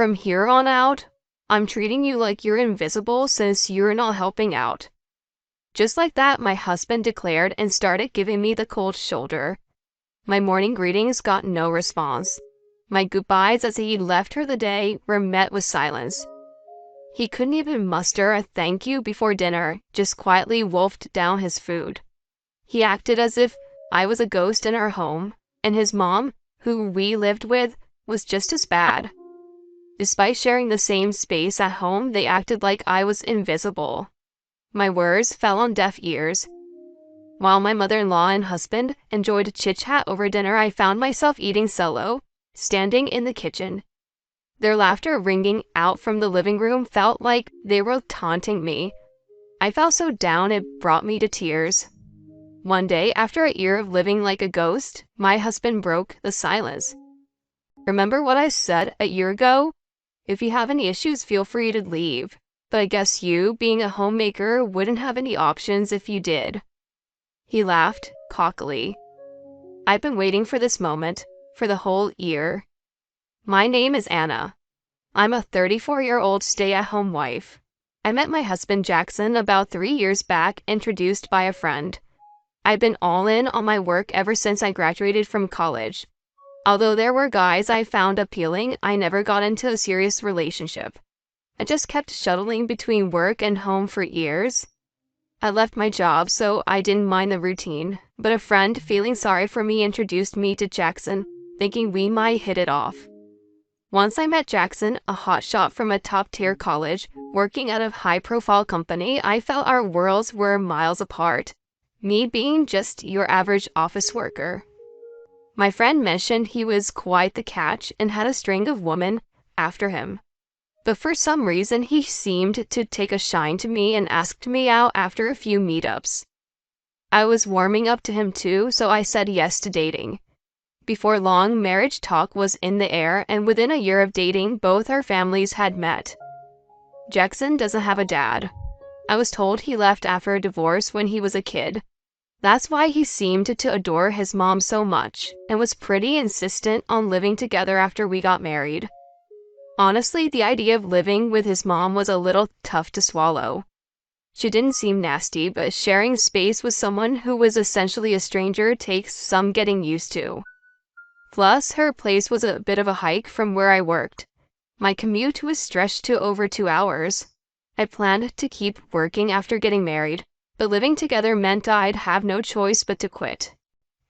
From here on out, I'm treating you like you're invisible since you're not helping out." Just like that, my husband declared and started giving me the cold shoulder. My morning greetings got no response. My goodbyes as he left for the day were met with silence. He couldn't even muster a thank you before dinner, just quietly wolfed down his food. He acted as if I was a ghost in our home, and his mom, who we lived with, was just as bad. Despite sharing the same space at home, they acted like I was invisible. My words fell on deaf ears. While my mother-in-law and husband enjoyed chit-chat over dinner, I found myself eating solo, standing in the kitchen. Their laughter ringing out from the living room felt like they were taunting me. I felt so down it brought me to tears. One day, after a year of living like a ghost, my husband broke the silence. "Remember what I said a year ago? If you have any issues, feel free to leave. But I guess you, being a homemaker, wouldn't have any options if you did." He laughed cockily. I've been waiting for this moment for the whole year. My name is Anna. I'm a 34-year-old stay-at-home wife. I met my husband Jackson about 3 years back, introduced by a friend. I've been all in on my work ever since I graduated from college. Although there were guys I found appealing, I never got into a serious relationship. I just kept shuttling between work and home for years. I left my job, so I didn't mind the routine, but a friend, feeling sorry for me, introduced me to Jackson, thinking we might hit it off. Once I met Jackson, a hotshot from a top-tier college, working at a high-profile company, I felt our worlds were miles apart. Me being just your average office worker. My friend mentioned he was quite the catch and had a string of women after him. But for some reason, he seemed to take a shine to me and asked me out after a few meetups. I was warming up to him too, so I said yes to dating. Before long, marriage talk was in the air, and within a year of dating, both our families had met. Jackson doesn't have a dad. I was told he left after a divorce when he was a kid. That's why he seemed to adore his mom so much, and was pretty insistent on living together after we got married. Honestly, the idea of living with his mom was a little tough to swallow. She didn't seem nasty, but sharing space with someone who was essentially a stranger takes some getting used to. Plus, her place was a bit of a hike from where I worked. My commute was stretched to over 2 hours. I planned to keep working after getting married, but living together meant I'd have no choice but to quit.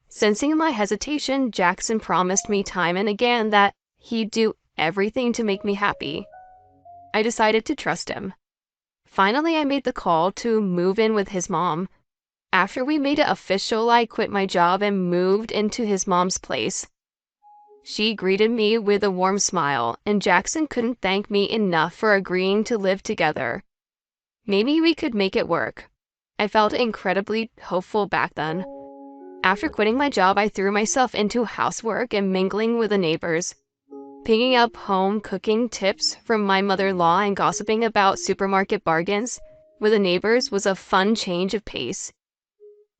Sensing my hesitation, Jackson promised me time and again that he'd do everything to make me happy. I decided to trust him. Finally, I made the call to move in with his mom. After we made it official, I quit my job and moved into his mom's place. She greeted me with a warm smile, and Jackson couldn't thank me enough for agreeing to live together. Maybe we could make it work. I felt incredibly hopeful back then. After quitting my job, I threw myself into housework and mingling with the neighbors. Picking up home cooking tips from my mother-in-law and gossiping about supermarket bargains with the neighbors was a fun change of pace.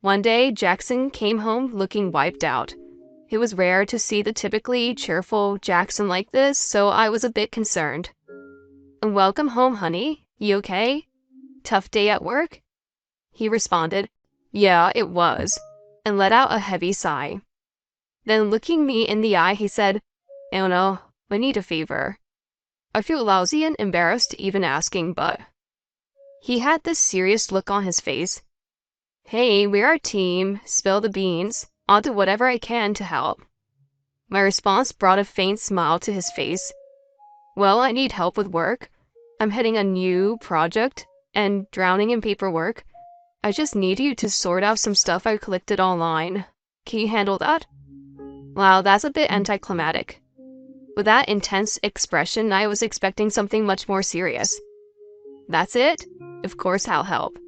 One day, Jackson came home looking wiped out. It was rare to see the typically cheerful Jackson like this, so I was a bit concerned. "Welcome home, honey. You okay? Tough day at work?" He responded, "Yeah, it was," and let out a heavy sigh. Then looking me in the eye, he said, "Anna, I need a favor. I feel lousy and embarrassed even asking, but..." He had this serious look on his face. "Hey, we're a team. Spill the beans. I'll do whatever I can to help." My response brought a faint smile to his face. "Well, I need help with work. I'm heading a new project and drowning in paperwork. I just need you to sort out some stuff I collected online. Can you handle that?" Wow, that's a bit anticlimactic. With that intense expression, I was expecting something much more serious. "That's it? Of course I'll help."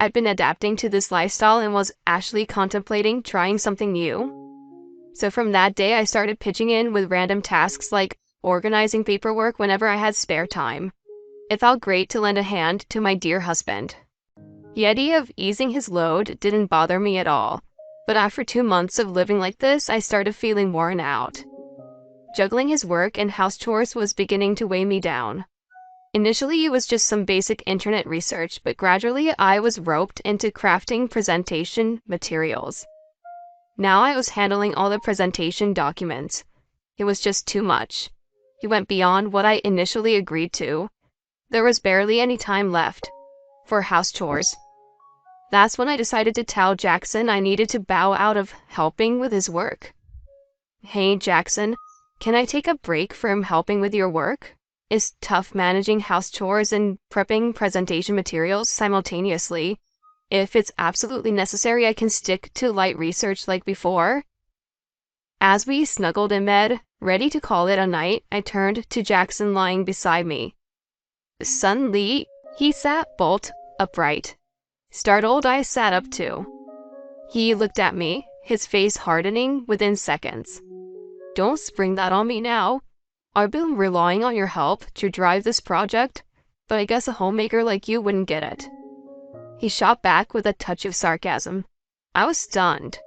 I'd been adapting to this lifestyle and was actually contemplating trying something new. So from that day, I started pitching in with random tasks like organizing paperwork whenever I had spare time. It felt great to lend a hand to my dear husband. The idea of easing his load didn't bother me at all, but after 2 months of living like this, I started feeling worn out. Juggling his work and house chores was beginning to weigh me down. Initially, it was just some basic internet research, but gradually I was roped into crafting presentation materials. Now I was handling all the presentation documents. It was just too much. It went beyond what I initially agreed to. There was barely any time left for house chores. That's when I decided to tell Jackson I needed to bow out of helping with his work. Hey, Jackson, can I take a break from helping with your work? It's tough managing house chores and prepping presentation materials simultaneously. If it's absolutely necessary, I can stick to light research like before. As we snuggled in bed, ready to call it a night, I turned to Jackson lying beside me. Suddenly, he sat bolt upright. Startled, I sat up too. He looked at me, his face hardening within seconds. Don't spring that on me now. I've been relying on your help to drive this project, but I guess a homemaker like you wouldn't get it. He shot back with a touch of sarcasm. I was stunned.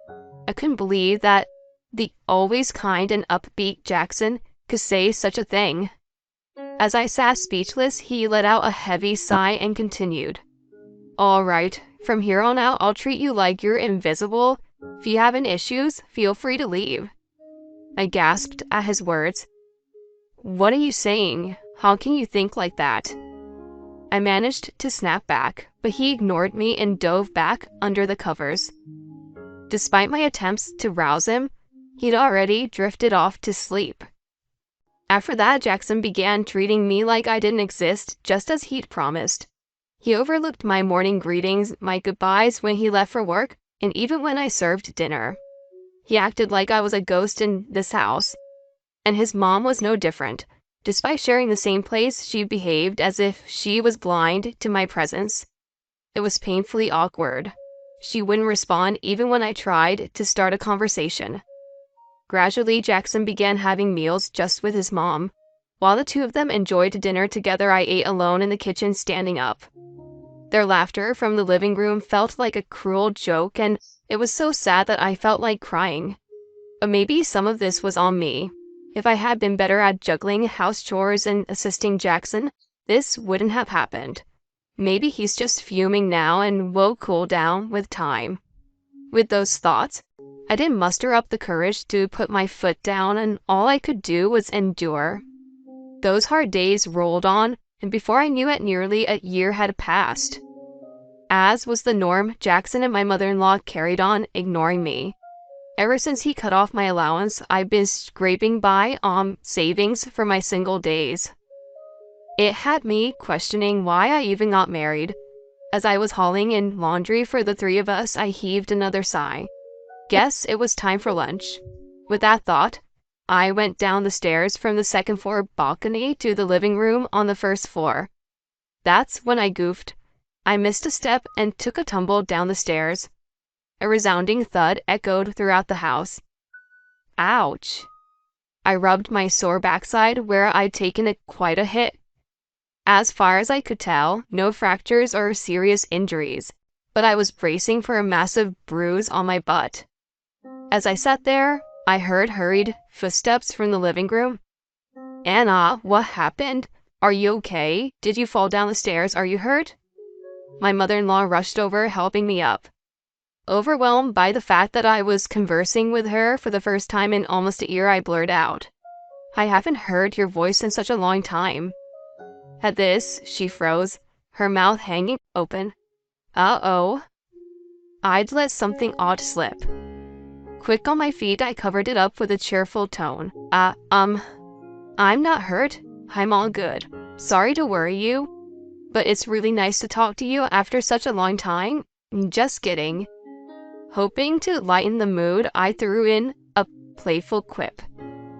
I couldn't believe that the always kind and upbeat Jackson could say such a thing. As I sat speechless, he let out a heavy sigh and continued. All right, from here on out, I'll treat you like you're invisible. If you have any issues, feel free to leave. I gasped at his words. What are you saying? How can you think like that? I managed to snap back, but he ignored me and dove back under the covers. Despite my attempts to rouse him, he'd already drifted off to sleep. After that, Jackson began treating me like I didn't exist, just as he'd promised. He overlooked my morning greetings, my goodbyes when he left for work, and even when I served dinner. He acted like I was a ghost in this house. And his mom was no different. Despite sharing the same place, she behaved as if she was blind to my presence. It was painfully awkward. She wouldn't respond even when I tried to start a conversation. Gradually, Jackson began having meals just with his mom. While the two of them enjoyed dinner together, I ate alone in the kitchen standing up. Their laughter from the living room felt like a cruel joke, and it was so sad that I felt like crying. But maybe some of this was on me. If I had been better at juggling house chores and assisting Jackson, this wouldn't have happened. Maybe he's just fuming now and will cool down with time. With those thoughts, I didn't muster up the courage to put my foot down, and all I could do was endure. Those hard days rolled on, and before I knew it, nearly a year had passed. As was the norm, Jackson and my mother-in-law carried on ignoring me. Ever since he cut off my allowance, I've been scraping by on savings for my single days. It had me questioning why I even got married. As I was hauling in laundry for the three of us, I heaved another sigh. Guess it was time for lunch. With that thought, I went down the stairs from the second floor balcony to the living room on the first floor. That's when I goofed. I missed a step and took a tumble down the stairs. A resounding thud echoed throughout the house. Ouch! I rubbed my sore backside where I'd taken quite a hit. As far as I could tell, no fractures or serious injuries, but I was bracing for a massive bruise on my butt. As I sat there, I heard hurried footsteps from the living room. Anna, what happened? Are you okay? Did you fall down the stairs? Are you hurt? My mother-in-law rushed over, helping me up. Overwhelmed by the fact that I was conversing with her for the first time in almost a year, I blurted out, I haven't heard your voice in such a long time. At this, she froze, her mouth hanging open. Uh-oh. I'd let something odd slip. Quick on my feet, I covered it up with a cheerful tone. I'm not hurt. I'm all good. Sorry to worry you, but it's really nice to talk to you after such a long time. Just kidding. Hoping to lighten the mood, I threw in a playful quip.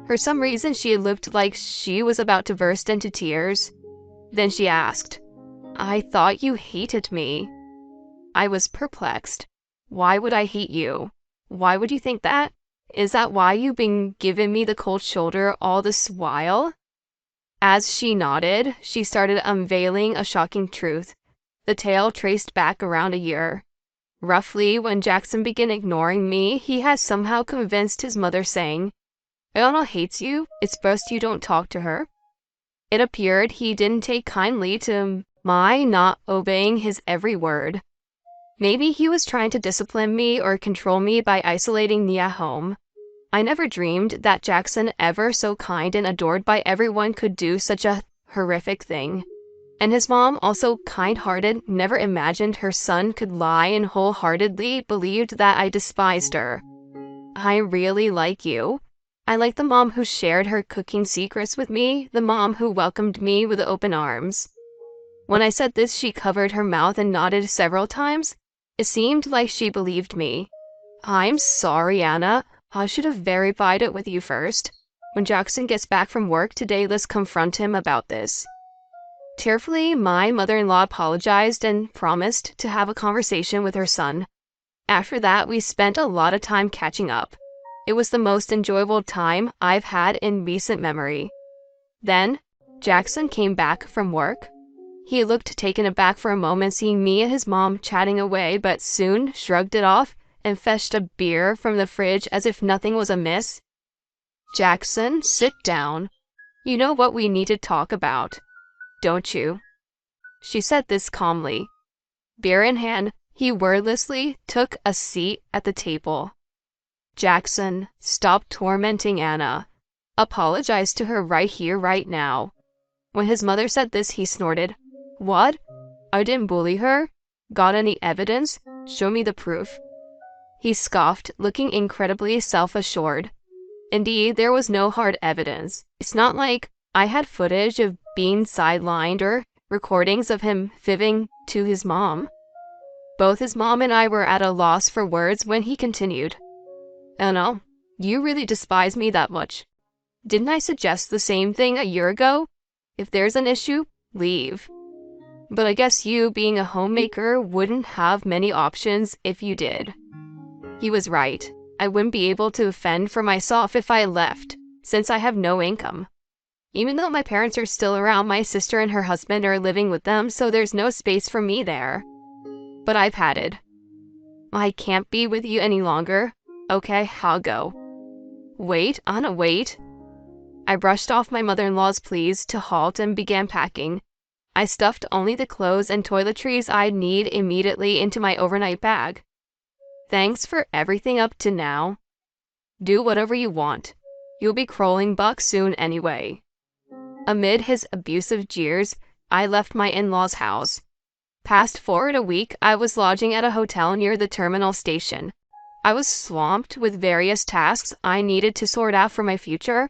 For some reason, she looked like she was about to burst into tears. Then she asked, I thought you hated me. I was perplexed. Why would I hate you? Why would you think that? Is that why you've been giving me the cold shoulder all this while? As she nodded, she started unveiling a shocking truth. The tale traced back around a year. Roughly, when Jackson began ignoring me, he had somehow convinced his mother, saying, Anna hates you. It's best you don't talk to her. It appeared he didn't take kindly to my not obeying his every word. Maybe he was trying to discipline me or control me by isolating me at home. I never dreamed that Jackson, ever so kind and adored by everyone, could do such a horrific thing. And his mom, also kind-hearted, never imagined her son could lie and wholeheartedly believed that I despised her. I really like you. I like the mom who shared her cooking secrets with me, the mom who welcomed me with open arms. When I said this, she covered her mouth and nodded several times. It seemed like she believed me. I'm sorry, Anna. I should have verified it with you first. When Jackson gets back from work today, let's confront him about this. Tearfully, my mother-in-law apologized and promised to have a conversation with her son. After that, we spent a lot of time catching up. It was the most enjoyable time I've had in recent memory. Then, Jackson came back from work. He looked taken aback for a moment seeing me and his mom chatting away, but soon shrugged it off and fetched a beer from the fridge as if nothing was amiss. Jackson, sit down. You know what we need to talk about, don't you? She said this calmly. Beer in hand, he wordlessly took a seat at the table. Jackson, stop tormenting Anna. Apologize to her right here, right now. When his mother said this, he snorted. What? I didn't bully her? Got any evidence? Show me the proof. He scoffed, looking incredibly self-assured. Indeed, there was no hard evidence. It's not like I had footage of being sidelined or recordings of him fibbing to his mom. Both his mom and I were at a loss for words when he continued. Anna, you really despise me that much. Didn't I suggest the same thing a year ago? If there's an issue, leave. But I guess you, being a homemaker, wouldn't have many options if you did. He was right. I wouldn't be able to fend for myself if I left, since I have no income. Even though my parents are still around, my sister and her husband are living with them, so there's no space for me there. But I've had it. I can't be with you any longer. Okay, I'll go. Wait, Anna, wait. I brushed off my mother-in-law's pleas to halt and began packing. I stuffed only the clothes and toiletries I'd need immediately into my overnight bag. Thanks for everything up to now. Do whatever you want. You'll be crawling buck soon anyway. Amid his abusive jeers, I left my in-laws' house. Fast forward a week, I was lodging at a hotel near the terminal station. I was swamped with various tasks I needed to sort out for my future.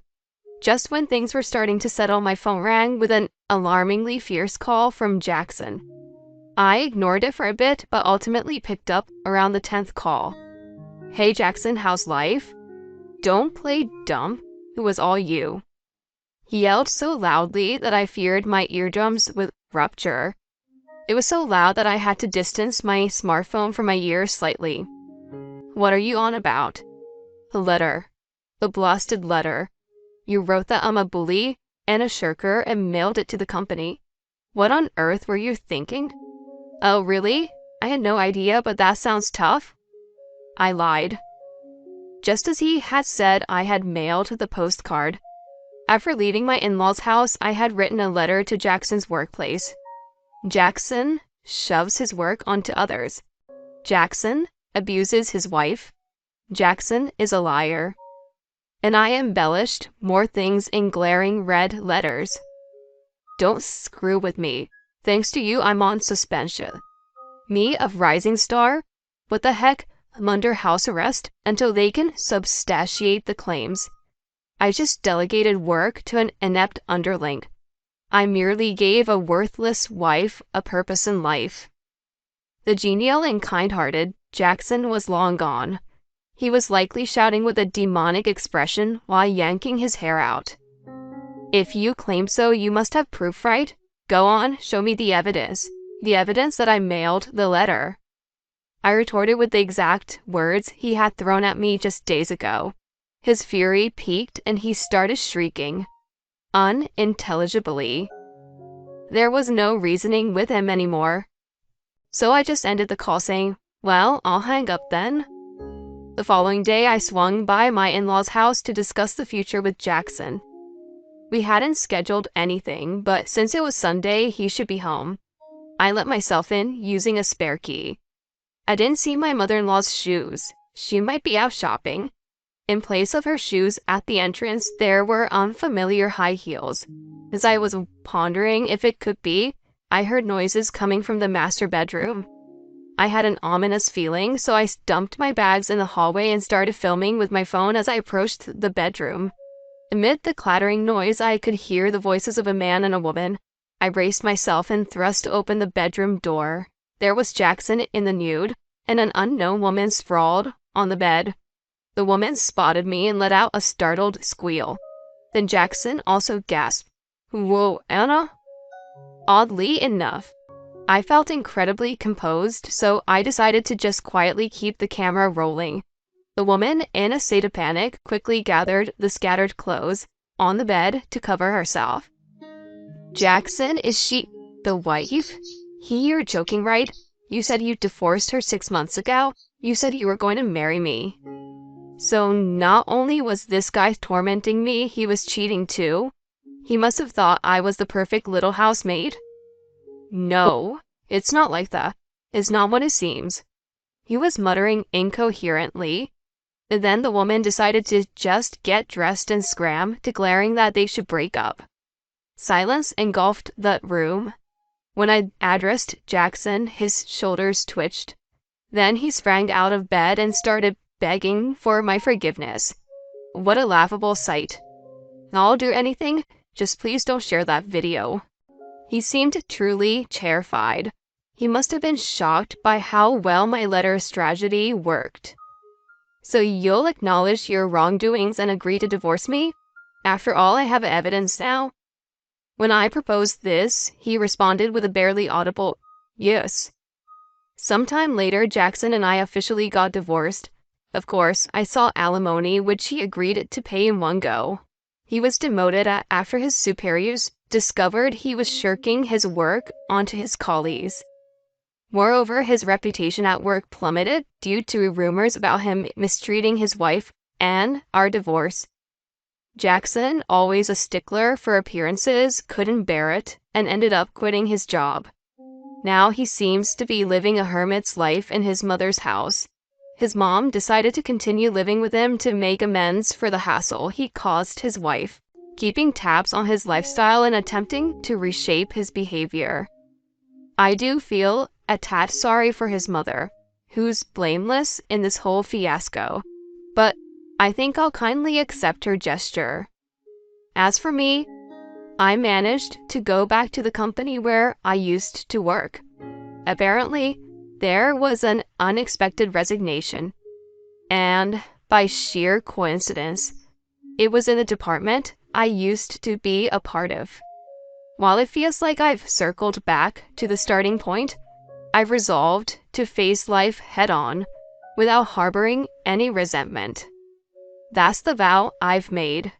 Just when things were starting to settle, my phone rang with an alarmingly fierce call from Jackson. I ignored it for a bit, but ultimately picked up around the 10th call. Hey Jackson, how's life? Don't play dumb. It was all you. He yelled so loudly that I feared my eardrums would rupture. It was so loud that I had to distance my smartphone from my ears slightly. What are you on about? The letter. The blasted letter. You wrote that I'm a bully and a shirker and mailed it to the company. What on earth were you thinking? Oh, really? I had no idea, but that sounds tough. I lied. Just as he had said, I had mailed the postcard. After leaving my in-laws' house, I had written a letter to Jackson's workplace. Jackson shoves his work onto others. Jackson abuses his wife. Jackson is a liar. And I embellished more things in glaring red letters. Don't screw with me. Thanks to you, I'm on suspension. Me, a rising star? What the heck? I'm under house arrest until they can substantiate the claims. I just delegated work to an inept underling. I merely gave a worthless wife a purpose in life. The genial and kind-hearted Jackson was long gone. He was likely shouting with a demonic expression while yanking his hair out. If you claim so, you must have proof, right? Go on, show me the evidence. The evidence that I mailed the letter. I retorted with the exact words he had thrown at me just days ago. His fury peaked and he started shrieking, unintelligibly. There was no reasoning with him anymore. So I just ended the call saying, well, I'll hang up then. The following day, I swung by my in-laws' house to discuss the future with Jackson. We hadn't scheduled anything, but since it was Sunday, he should be home. I let myself in using a spare key. I didn't see my mother-in-law's shoes. She might be out shopping. In place of her shoes at the entrance, there were unfamiliar high heels. As I was pondering if it could be, I heard noises coming from the master bedroom. I had an ominous feeling, so I dumped my bags in the hallway and started filming with my phone as I approached the bedroom. Amid the clattering noise, I could hear the voices of a man and a woman. I braced myself and thrust open the bedroom door. There was Jackson in the nude, and an unknown woman sprawled on the bed. The woman spotted me and let out a startled squeal. Then Jackson also gasped, "Whoa, Anna?" Oddly enough, I felt incredibly composed, so I decided to just quietly keep the camera rolling. The woman, in a state of panic, quickly gathered the scattered clothes on the bed to cover herself. "Jackson, is she the wife? You're joking, right? You said you divorced her 6 months ago. You said you were going to marry me." So not only was this guy tormenting me, he was cheating too. He must have thought I was the perfect little housemaid. "No, it's not like that. It's not what it seems." He was muttering incoherently. Then the woman decided to just get dressed and scram, declaring that they should break up. Silence engulfed the room. When I addressed Jackson, his shoulders twitched. Then he sprang out of bed and started begging for my forgiveness. What a laughable sight. "I'll do anything, just please don't share that video." He seemed truly terrified. He must have been shocked by how well my letter strategy worked. "So you'll acknowledge your wrongdoings and agree to divorce me? After all, I have evidence now." When I proposed this, he responded with a barely audible "yes." Sometime later, Jackson and I officially got divorced. Of course, I saw alimony, which he agreed to pay in one go. He was demoted after his superiors discovered he was shirking his work onto his colleagues. Moreover, his reputation at work plummeted due to rumors about him mistreating his wife and our divorce. Jackson, always a stickler for appearances, couldn't bear it and ended up quitting his job. Now he seems to be living a hermit's life in his mother's house. His mom decided to continue living with him to make amends for the hassle he caused his wife, keeping tabs on his lifestyle and attempting to reshape his behavior. I do feel a tad sorry for his mother, who's blameless in this whole fiasco, but I think I'll kindly accept her gesture. As for me, I managed to go back to the company where I used to work. Apparently, there was an unexpected resignation, and by sheer coincidence, it was in the department I used to be a part of. While it feels like I've circled back to the starting point, I've resolved to face life head-on without harboring any resentment. That's the vow I've made.